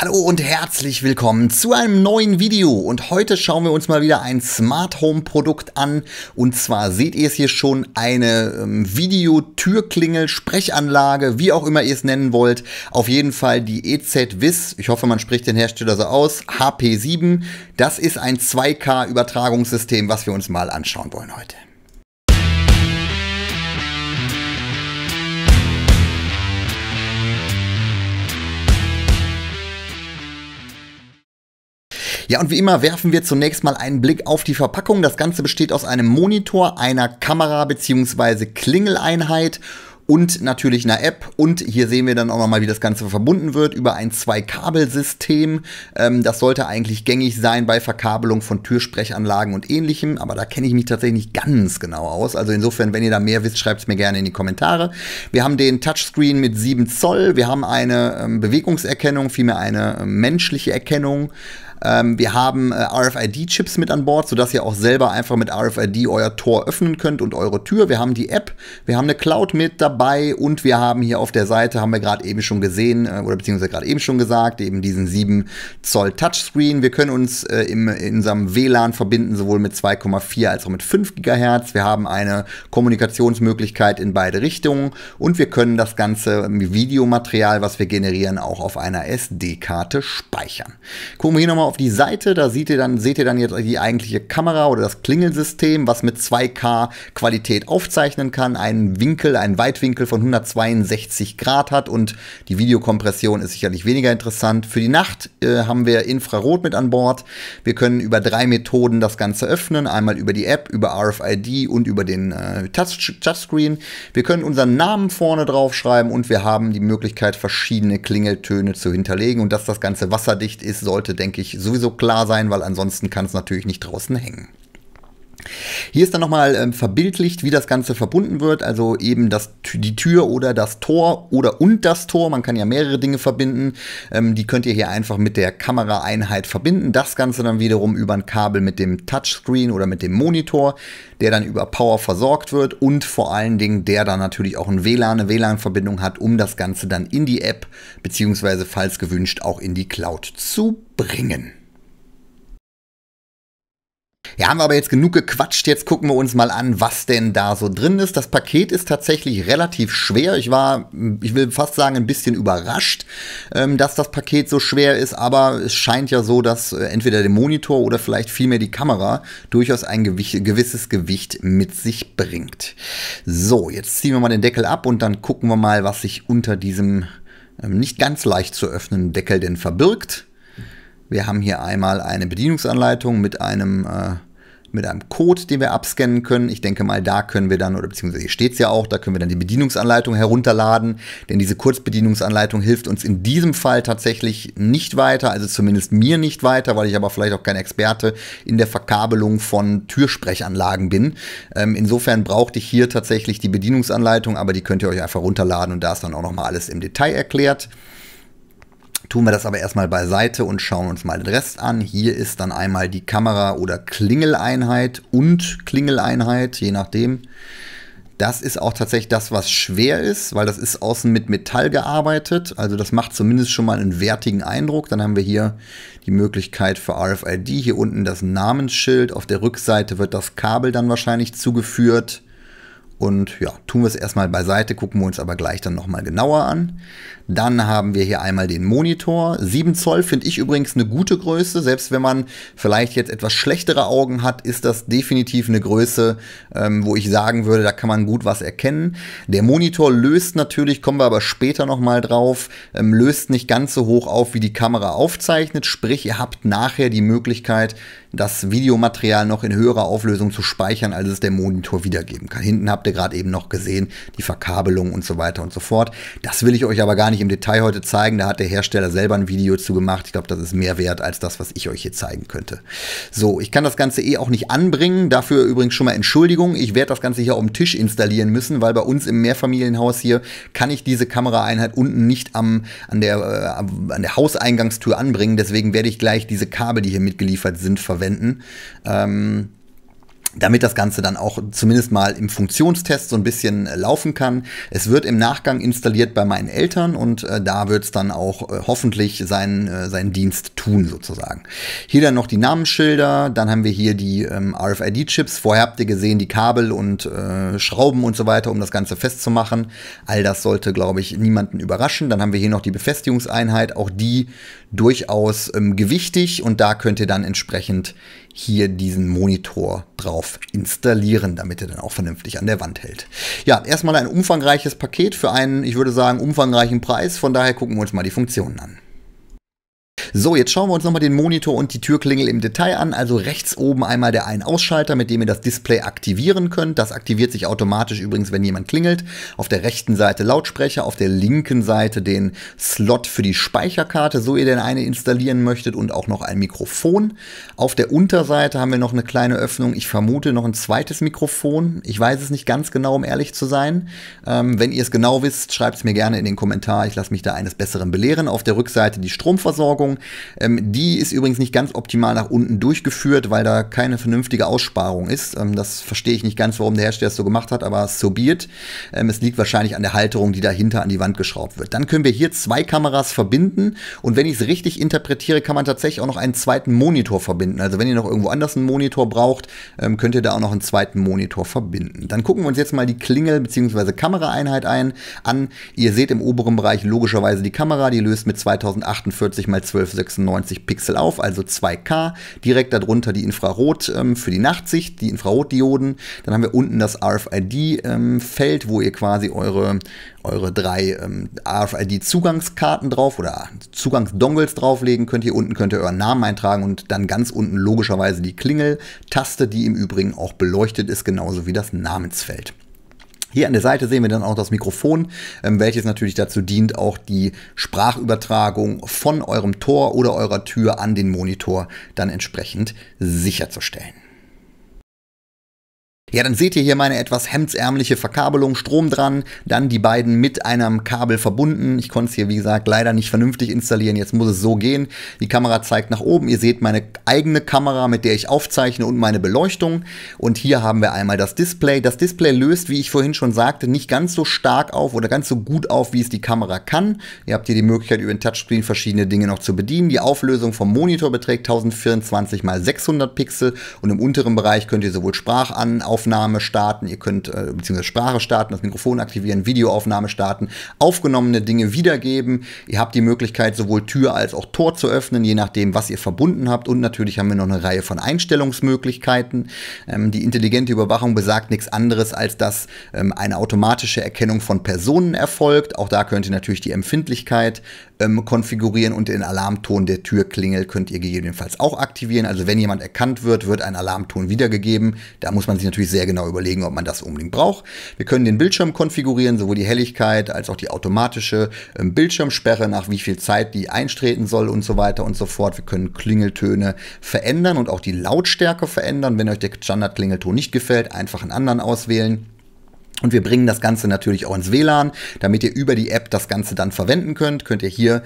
Hallo und herzlich willkommen zu einem neuen Video und heute schauen wir uns mal wieder ein Smart Home Produkt an und zwar seht ihr es hier schon, eine Video-Türklingel, Sprechanlage, wie auch immer ihr es nennen wollt, auf jeden Fall die EZ-Vis, ich hoffe man spricht den Hersteller so aus, HP7, das ist ein 2K Übertragungssystem, was wir uns mal anschauen wollen heute. Ja, und wie immer werfen wir zunächst mal einen Blick auf die Verpackung. Das Ganze besteht aus einem Monitor, einer Kamera bzw. Klingeleinheit und natürlich einer App. Und hier sehen wir dann auch nochmal, wie das Ganze verbunden wird über ein Zwei-Kabel-System. Das sollte eigentlich gängig sein bei Verkabelung von Türsprechanlagen und ähnlichem. Aber da kenne ich mich tatsächlich nicht ganz genau aus. Also insofern, wenn ihr da mehr wisst, schreibt es mir gerne in die Kommentare. Wir haben den Touchscreen mit 7 Zoll. Wir haben eine Bewegungserkennung, vielmehr eine menschliche Erkennung. Wir haben RFID-Chips mit an Bord, sodass ihr auch selber einfach mit RFID euer Tor öffnen könnt und eure Tür. Wir haben die App, wir haben eine Cloud mit dabei und wir haben hier auf der Seite, haben wir gerade eben schon gesehen, oder beziehungsweise gerade eben schon gesagt, eben diesen 7 Zoll Touchscreen. Wir können uns in unserem WLAN verbinden, sowohl mit 2,4 als auch mit 5 GHz. Wir haben eine Kommunikationsmöglichkeit in beide Richtungen und wir können das ganze Videomaterial, was wir generieren, auch auf einer SD-Karte speichern. Gucken wir hier nochmal auf die Seite, da seht ihr dann jetzt die eigentliche Kamera oder das Klingelsystem, was mit 2K Qualität aufzeichnen kann, einen Weitwinkel von 162 Grad hat und die Videokompression ist sicherlich weniger interessant. Für die Nacht haben wir Infrarot mit an Bord. Wir können über 3 Methoden das Ganze öffnen, einmal über die App, über RFID und über den Touchscreen. Wir können unseren Namen vorne drauf schreiben und wir haben die Möglichkeit, verschiedene Klingeltöne zu hinterlegen und dass das Ganze wasserdicht ist, sollte, denke ich, sowieso klar sein, weil ansonsten kann es natürlich nicht draußen hängen. Hier ist dann nochmal verbildlicht, wie das Ganze verbunden wird, also eben die Tür oder das Tor und das Tor, man kann ja mehrere Dinge verbinden, die könnt ihr hier einfach mit der Kameraeinheit verbinden, das Ganze dann wiederum über ein Kabel mit dem Touchscreen oder mit dem Monitor, der dann über Power versorgt wird und vor allen Dingen der dann natürlich auch eine WLAN-Verbindung hat, um das Ganze dann in die App beziehungsweise falls gewünscht auch in die Cloud zu bringen. Ja, haben wir aber jetzt genug gequatscht, jetzt gucken wir uns mal an, was denn da so drin ist. Das Paket ist tatsächlich relativ schwer. Ich will fast sagen, ein bisschen überrascht, dass das Paket so schwer ist, aber es scheint ja so, dass entweder der Monitor oder vielleicht vielmehr die Kamera durchaus ein gewisses Gewicht mit sich bringt. So, jetzt ziehen wir mal den Deckel ab und dann gucken wir mal, was sich unter diesem nicht ganz leicht zu öffnenden Deckel denn verbirgt. Wir haben hier einmal eine Bedienungsanleitung mit einem Code, den wir abscannen können. Ich denke mal, da können wir dann, oder beziehungsweise hier steht es ja auch, da können wir dann die Bedienungsanleitung herunterladen, denn diese Kurzbedienungsanleitung hilft uns in diesem Fall tatsächlich nicht weiter, also zumindest mir nicht weiter, weil ich aber vielleicht auch kein Experte in der Verkabelung von Türsprechanlagen bin. Insofern brauchte ich hier tatsächlich die Bedienungsanleitung, aber die könnt ihr euch einfach runterladen und da ist dann auch nochmal alles im Detail erklärt. Tun wir das aber erstmal beiseite und schauen uns mal den Rest an. Hier ist dann einmal die Kamera- oder Klingeleinheit und Klingeleinheit, je nachdem. Das ist auch tatsächlich das, was schwer ist, weil das ist außen mit Metall gearbeitet. Also das macht zumindest schon mal einen wertigen Eindruck. Dann haben wir hier die Möglichkeit für RFID. Hier unten das Namensschild. Auf der Rückseite wird das Kabel dann wahrscheinlich zugeführt. Und ja, tun wir es erstmal beiseite, gucken wir uns aber gleich dann nochmal genauer an. Dann haben wir hier einmal den Monitor. 7 Zoll finde ich übrigens eine gute Größe. Selbst wenn man vielleicht jetzt etwas schlechtere Augen hat, ist das definitiv eine Größe, wo ich sagen würde, da kann man gut was erkennen. Der Monitor löst natürlich, kommen wir aber später nochmal drauf, löst nicht ganz so hoch auf, wie die Kamera aufzeichnet. Sprich, ihr habt nachher die Möglichkeit, das Videomaterial noch in höherer Auflösung zu speichern, als es der Monitor wiedergeben kann. Hinten habt ihr gerade eben noch gesehen, die Verkabelung und so weiter und so fort. Das will ich euch aber gar nicht im Detail heute zeigen. Da hat der Hersteller selber ein Video zu gemacht. Ich glaube, das ist mehr wert als das, was ich euch hier zeigen könnte. So, ich kann das Ganze auch nicht anbringen. Dafür übrigens schon mal Entschuldigung. Ich werde das Ganze hier auf dem Tisch installieren müssen, weil bei uns im Mehrfamilienhaus hier kann ich diese Kameraeinheit unten nicht an der Hauseingangstür anbringen. Deswegen werde ich gleich diese Kabel, die hier mitgeliefert sind, verwenden. damit das Ganze dann auch zumindest mal im Funktionstest so ein bisschen laufen kann. Es wird im Nachgang installiert bei meinen Eltern und da wird es dann auch hoffentlich seinen Dienst tun sozusagen. Hier dann noch die Namensschilder, dann haben wir hier die RFID-Chips. Vorher habt ihr gesehen die Kabel und Schrauben und so weiter, um das Ganze festzumachen. All das sollte, glaube ich, niemanden überraschen. Dann haben wir hier noch die Befestigungseinheit, auch die durchaus gewichtig, und da könnt ihr dann entsprechend hier diesen Monitor drauf installieren, damit er dann auch vernünftig an der Wand hält. Ja, erstmal ein umfangreiches Paket für einen, ich würde sagen, umfangreichen Preis. Von daher gucken wir uns mal die Funktionen an. So, jetzt schauen wir uns nochmal den Monitor und die Türklingel im Detail an. Also rechts oben einmal der Ein-Ausschalter, mit dem ihr das Display aktivieren könnt. Das aktiviert sich automatisch übrigens, wenn jemand klingelt. Auf der rechten Seite Lautsprecher, auf der linken Seite den Slot für die Speicherkarte, so ihr denn eine installieren möchtet, und auch noch ein Mikrofon. Auf der Unterseite haben wir noch eine kleine Öffnung. Ich vermute noch ein zweites Mikrofon. Ich weiß es nicht ganz genau, um ehrlich zu sein. Wenn ihr es genau wisst, schreibt es mir gerne in den Kommentar. Ich lasse mich da eines Besseren belehren. Auf der Rückseite die Stromversorgung. Die ist übrigens nicht ganz optimal nach unten durchgeführt, weil da keine vernünftige Aussparung ist. Das verstehe ich nicht ganz, warum der Hersteller es so gemacht hat, aber so be it. Es liegt wahrscheinlich an der Halterung, die dahinter an die Wand geschraubt wird. Dann können wir hier zwei Kameras verbinden, und wenn ich es richtig interpretiere, kann man tatsächlich auch noch einen zweiten Monitor verbinden. Also wenn ihr noch irgendwo anders einen Monitor braucht, könnt ihr da auch noch einen zweiten Monitor verbinden. Dann gucken wir uns jetzt mal die Klingel- bzw. Kameraeinheit an. Ihr seht im oberen Bereich logischerweise die Kamera, die löst mit 2048 x 1296 Pixel auf, also 2K. Direkt darunter die Infrarot für die Nachtsicht, die Infrarotdioden. Dann haben wir unten das RFID-Feld, wo ihr quasi eure drei RFID-Zugangskarten drauf oder Zugangsdongles drauflegen könnt. Hier unten könnt ihr euren Namen eintragen und dann ganz unten logischerweise die Klingeltaste, die im Übrigen auch beleuchtet ist, genauso wie das Namensfeld. Hier an der Seite sehen wir dann auch das Mikrofon, welches natürlich dazu dient, auch die Sprachübertragung von eurem Tor oder eurer Tür an den Monitor dann entsprechend sicherzustellen. Ja, dann seht ihr hier meine etwas hemdsärmliche Verkabelung, Strom dran, dann die beiden mit einem Kabel verbunden. Ich konnte es hier, wie gesagt, leider nicht vernünftig installieren, jetzt muss es so gehen. Die Kamera zeigt nach oben, ihr seht meine eigene Kamera, mit der ich aufzeichne, und meine Beleuchtung. Und hier haben wir einmal das Display. Das Display löst, wie ich vorhin schon sagte, nicht ganz so stark auf oder ganz so gut auf, wie es die Kamera kann. Ihr habt hier die Möglichkeit, über den Touchscreen verschiedene Dinge noch zu bedienen. Die Auflösung vom Monitor beträgt 1024 x 600 Pixel, und im unteren Bereich könnt ihr sowohl Sprachaufnahme starten, ihr könnt beziehungsweise Sprache starten, das Mikrofon aktivieren, Videoaufnahme starten, aufgenommene Dinge wiedergeben. Ihr habt die Möglichkeit, sowohl Tür als auch Tor zu öffnen, je nachdem, was ihr verbunden habt. Und natürlich haben wir noch eine Reihe von Einstellungsmöglichkeiten. Die intelligente Überwachung besagt nichts anderes, als dass eine automatische Erkennung von Personen erfolgt. Auch da könnt ihr natürlich die Empfindlichkeit konfigurieren, und den Alarmton der Türklingel könnt ihr gegebenenfalls auch aktivieren. Also wenn jemand erkannt wird, wird ein Alarmton wiedergegeben. Da muss man sich natürlich sehr genau überlegen, ob man das unbedingt braucht. Wir können den Bildschirm konfigurieren, sowohl die Helligkeit als auch die automatische Bildschirmsperre, nach wie viel Zeit die eintreten soll und so weiter und so fort. Wir können Klingeltöne verändern und auch die Lautstärke verändern. Wenn euch der Standard-Klingelton nicht gefällt, einfach einen anderen auswählen. Und wir bringen das Ganze natürlich auch ins WLAN, damit ihr über die App das Ganze dann verwenden könnt. Könnt ihr hier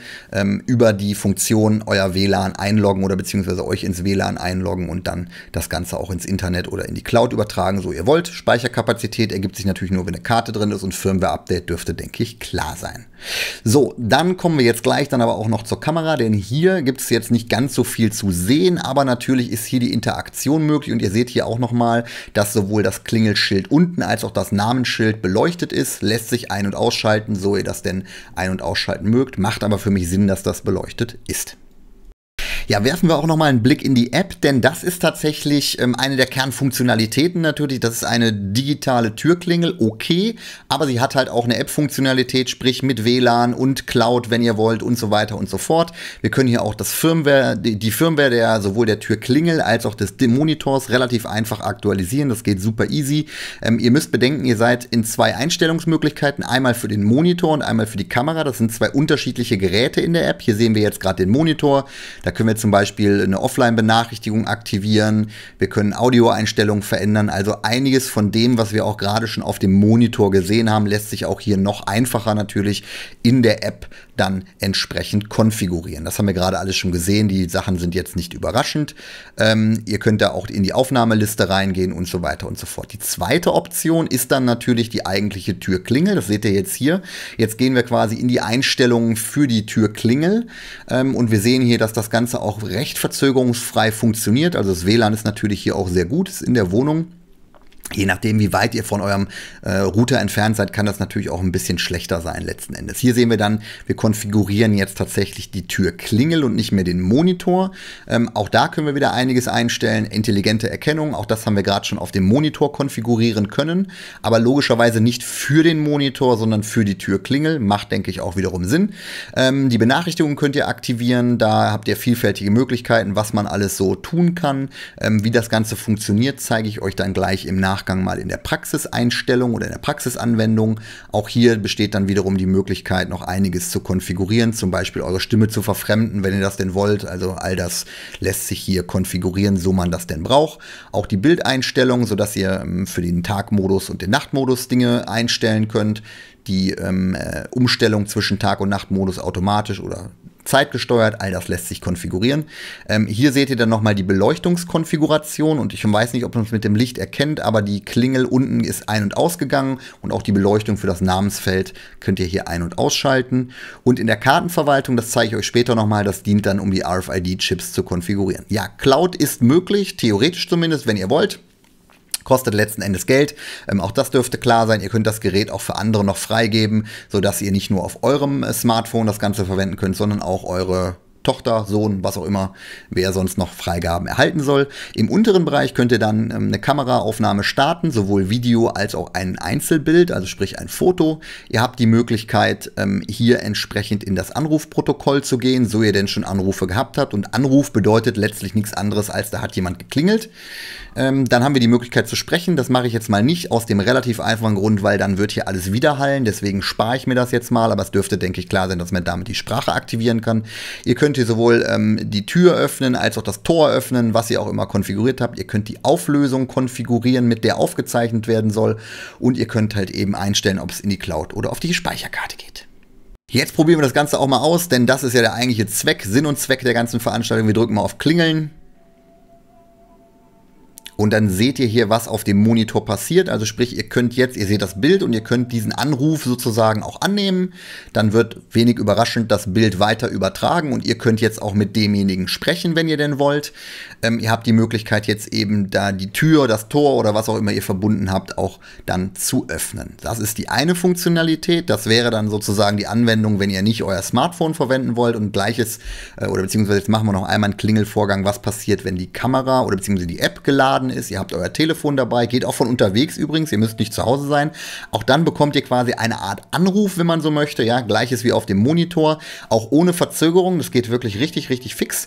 über die Funktion euer WLAN einloggen oder beziehungsweise euch ins WLAN einloggen und dann das Ganze auch ins Internet oder in die Cloud übertragen, so ihr wollt. Speicherkapazität ergibt sich natürlich nur, wenn eine Karte drin ist, und Firmware-Update dürfte, denke ich, klar sein. So, dann kommen wir jetzt gleich dann aber auch noch zur Kamera, denn hier gibt es jetzt nicht ganz so viel zu sehen, aber natürlich ist hier die Interaktion möglich, und ihr seht hier auch nochmal, dass sowohl das Klingelschild unten als auch das Namensschild beleuchtet ist, lässt sich ein- und ausschalten, so ihr das denn ein- und ausschalten mögt, macht aber für mich Sinn, dass das beleuchtet ist. Ja, werfen wir auch noch mal einen Blick in die App, denn das ist tatsächlich eine der Kernfunktionalitäten natürlich. Das ist eine digitale Türklingel, okay, aber sie hat halt auch eine App-Funktionalität, sprich mit WLAN und Cloud, wenn ihr wollt, und so weiter und so fort. Wir können hier auch das die Firmware sowohl der Türklingel als auch des Monitors relativ einfach aktualisieren. Das geht super easy. Ihr müsst bedenken, ihr seid in zwei Einstellungsmöglichkeiten, einmal für den Monitor und einmal für die Kamera. Das sind zwei unterschiedliche Geräte in der App. Hier sehen wir jetzt gerade den Monitor. Da können wir zum Beispiel eine Offline-Benachrichtigung aktivieren. Wir können Audioeinstellungen verändern. Also einiges von dem, was wir auch gerade schon auf dem Monitor gesehen haben, lässt sich auch hier noch einfacher natürlich in der App dann entsprechend konfigurieren. Das haben wir gerade alles schon gesehen, die Sachen sind jetzt nicht überraschend. Ihr könnt da auch in die Aufnahmeliste reingehen und so weiter und so fort. Die zweite Option ist dann natürlich die eigentliche Türklingel, das seht ihr jetzt hier. Jetzt gehen wir quasi in die Einstellungen für die Türklingel und wir sehen hier, dass das Ganze auch recht verzögerungsfrei funktioniert. Also das WLAN ist natürlich hier auch sehr gut, ist in der Wohnung. Je nachdem, wie weit ihr von eurem Router entfernt seid, kann das natürlich auch ein bisschen schlechter sein letzten Endes. Hier sehen wir dann, wir konfigurieren jetzt tatsächlich die Türklingel und nicht mehr den Monitor. Auch da können wir wieder einiges einstellen. Intelligente Erkennung, auch das haben wir gerade schon auf dem Monitor konfigurieren können. Aber logischerweise nicht für den Monitor, sondern für die Türklingel. Macht, denke ich, auch wiederum Sinn. Die Benachrichtigungen könnt ihr aktivieren. Da habt ihr vielfältige Möglichkeiten, was man alles so tun kann. Wie das Ganze funktioniert, zeige ich euch dann gleich im Nachgang mal in der Praxiseinstellung oder in der Praxisanwendung. Auch hier besteht dann wiederum die Möglichkeit, noch einiges zu konfigurieren, zum Beispiel eure Stimme zu verfremden, wenn ihr das denn wollt. Also all das lässt sich hier konfigurieren, so man das denn braucht. Auch die Bildeinstellung, sodass ihr für den Tagmodus und den Nachtmodus Dinge einstellen könnt. Die Umstellung zwischen Tag- und Nachtmodus automatisch oder zeitgesteuert, all das lässt sich konfigurieren. Hier seht ihr dann nochmal die Beleuchtungskonfiguration und ich weiß nicht, ob man es mit dem Licht erkennt, aber die Klingel unten ist ein- und ausgegangen und auch die Beleuchtung für das Namensfeld könnt ihr hier ein- und ausschalten. Und in der Kartenverwaltung, das zeige ich euch später nochmal, das dient dann, um die RFID-Chips zu konfigurieren. Ja, Cloud ist möglich, theoretisch zumindest, wenn ihr wollt. Kostet letzten Endes Geld. Auch das dürfte klar sein. Ihr könnt das Gerät auch für andere noch freigeben, sodass ihr nicht nur auf eurem Smartphone das Ganze verwenden könnt, sondern auch eure Tochter, Sohn, was auch immer, wer sonst noch Freigaben erhalten soll. Im unteren Bereich könnt ihr dann eine Kameraaufnahme starten, sowohl Video als auch ein Einzelbild, also sprich ein Foto. Ihr habt die Möglichkeit, hier entsprechend in das Anrufprotokoll zu gehen, so ihr denn schon Anrufe gehabt habt. Und Anruf bedeutet letztlich nichts anderes, als da hat jemand geklingelt. Dann haben wir die Möglichkeit zu sprechen. Das mache ich jetzt mal nicht, aus dem relativ einfachen Grund, weil dann wird hier alles widerhallen. Deswegen spare ich mir das jetzt mal, aber es dürfte, denke ich, klar sein, dass man damit die Sprache aktivieren kann. Ihr könnt hier sowohl die Tür öffnen, als auch das Tor öffnen, was ihr auch immer konfiguriert habt. Ihr könnt die Auflösung konfigurieren, mit der aufgezeichnet werden soll. Und ihr könnt halt eben einstellen, ob es in die Cloud oder auf die Speicherkarte geht. Jetzt probieren wir das Ganze auch mal aus, denn das ist ja der eigentliche Zweck, Sinn und Zweck der ganzen Veranstaltung. Wir drücken mal auf Klingeln. Und dann seht ihr hier, was auf dem Monitor passiert. Also sprich, ihr könnt jetzt, ihr seht das Bild und ihr könnt diesen Anruf sozusagen auch annehmen. Dann wird wenig überraschend das Bild weiter übertragen und ihr könnt jetzt auch mit demjenigen sprechen, wenn ihr denn wollt. Ihr habt die Möglichkeit jetzt eben da die Tür, das Tor oder was auch immer ihr verbunden habt, auch dann zu öffnen. Das ist die eine Funktionalität. Das wäre dann sozusagen die Anwendung, wenn ihr nicht euer Smartphone verwenden wollt und gleiches, oder beziehungsweise jetzt machen wir noch einmal einen Klingelvorgang, was passiert, wenn die Kamera oder beziehungsweise die App geladen ist. Ihr habt euer Telefon dabei, geht auch von unterwegs übrigens, ihr müsst nicht zu Hause sein. Auch dann bekommt ihr quasi eine Art Anruf, wenn man so möchte, ja, gleiches wie auf dem Monitor, auch ohne Verzögerung, das geht wirklich richtig, richtig fix.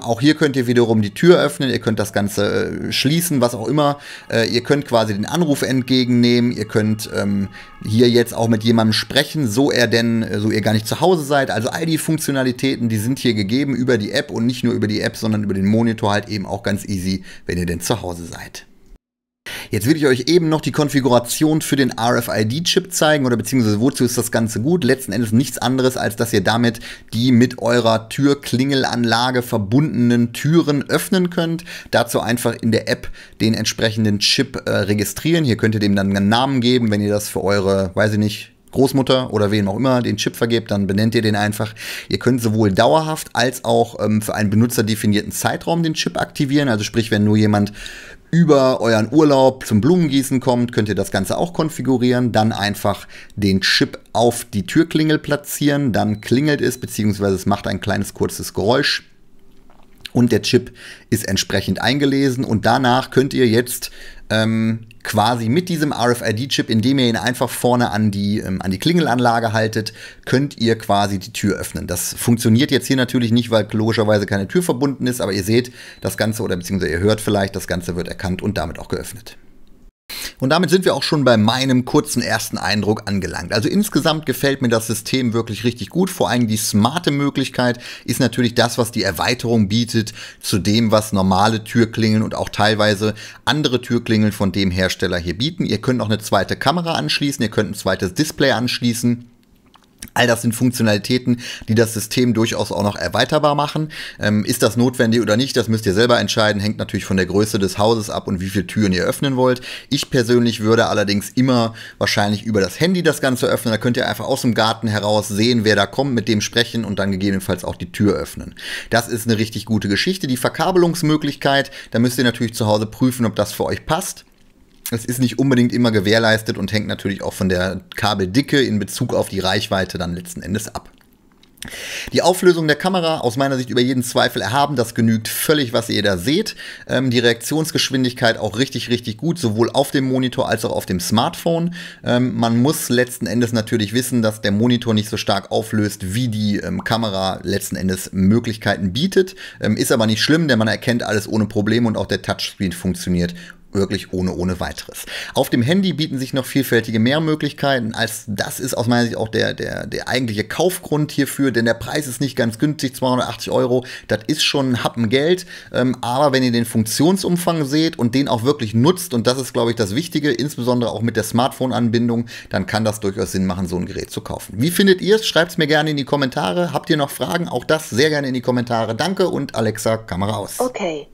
Auch hier könnt ihr wiederum die Tür öffnen, ihr könnt das Ganze schließen, was auch immer. Ihr könnt quasi den Anruf entgegennehmen, ihr könnt hier jetzt auch mit jemandem sprechen, so ihr gar nicht zu Hause seid. Also all die Funktionalitäten, die sind hier gegeben über die App und nicht nur über die App, sondern über den Monitor halt eben auch ganz easy, wenn ihr denn zu Hause seid. Jetzt will ich euch eben noch die Konfiguration für den RFID-Chip zeigen oder beziehungsweise wozu ist das Ganze gut? Letzten Endes nichts anderes, als dass ihr damit die mit eurer Türklingelanlage verbundenen Türen öffnen könnt. Dazu einfach in der App den entsprechenden Chip registrieren. Hier könnt ihr dem dann einen Namen geben, wenn ihr das für eure, weiß ich nicht, Großmutter oder wem auch immer den Chip vergebt, dann benennt ihr den einfach. Ihr könnt sowohl dauerhaft als auch für einen benutzerdefinierten Zeitraum den Chip aktivieren. Also sprich, wenn nur jemand über euren Urlaub zum Blumengießen kommt, könnt ihr das Ganze auch konfigurieren. Dann einfach den Chip auf die Türklingel platzieren. Dann klingelt es, beziehungsweise es macht ein kleines kurzes Geräusch. Und der Chip ist entsprechend eingelesen. Und danach könnt ihr jetzt quasi mit diesem RFID-Chip, indem ihr ihn einfach vorne an die Klingelanlage haltet, könnt ihr quasi die Tür öffnen. Das funktioniert jetzt hier natürlich nicht, weil logischerweise keine Tür verbunden ist, aber ihr seht das Ganze oder beziehungsweise ihr hört vielleicht, das Ganze wird erkannt und damit auch geöffnet. Und damit sind wir auch schon bei meinem kurzen ersten Eindruck angelangt. Also insgesamt gefällt mir das System wirklich richtig gut. Vor allem die smarte Möglichkeit ist natürlich das, was die Erweiterung bietet zu dem, was normale Türklingeln und auch teilweise andere Türklingeln von dem Hersteller hier bieten. Ihr könnt noch eine zweite Kamera anschließen, ihr könnt ein zweites Display anschließen. All das sind Funktionalitäten, die das System durchaus auch noch erweiterbar machen. Ist das notwendig oder nicht, das müsst ihr selber entscheiden, hängt natürlich von der Größe des Hauses ab und wie viele Türen ihr öffnen wollt. Ich persönlich würde allerdings immer wahrscheinlich über das Handy das Ganze öffnen. Da könnt ihr einfach aus dem Garten heraus sehen, wer da kommt, mit dem sprechen und dann gegebenenfalls auch die Tür öffnen. Das ist eine richtig gute Geschichte. Die Verkabelungsmöglichkeit, da müsst ihr natürlich zu Hause prüfen, ob das für euch passt. Es ist nicht unbedingt immer gewährleistet und hängt natürlich auch von der Kabeldicke in Bezug auf die Reichweite dann letzten Endes ab. Die Auflösung der Kamera aus meiner Sicht über jeden Zweifel erhaben, das genügt völlig, was ihr da seht. Die Reaktionsgeschwindigkeit auch richtig, richtig gut, sowohl auf dem Monitor als auch auf dem Smartphone. Man muss letzten Endes natürlich wissen, dass der Monitor nicht so stark auflöst, wie die Kamera letzten Endes Möglichkeiten bietet. Ist aber nicht schlimm, denn man erkennt alles ohne Probleme und auch der Touchscreen funktioniert wirklich ohne weiteres. Auf dem Handy bieten sich noch vielfältige Mehrmöglichkeiten, als das ist aus meiner Sicht auch der eigentliche Kaufgrund hierfür, denn der Preis ist nicht ganz günstig, 280 Euro, das ist schon ein Happen Geld, aber wenn ihr den Funktionsumfang seht und den auch wirklich nutzt, und das ist, glaube ich, das Wichtige, insbesondere auch mit der Smartphone-Anbindung, dann kann das durchaus Sinn machen, so ein Gerät zu kaufen. Wie findet ihr es? Schreibt es mir gerne in die Kommentare. Habt ihr noch Fragen? Auch das sehr gerne in die Kommentare. Danke und Alexa, Kamera aus. Okay.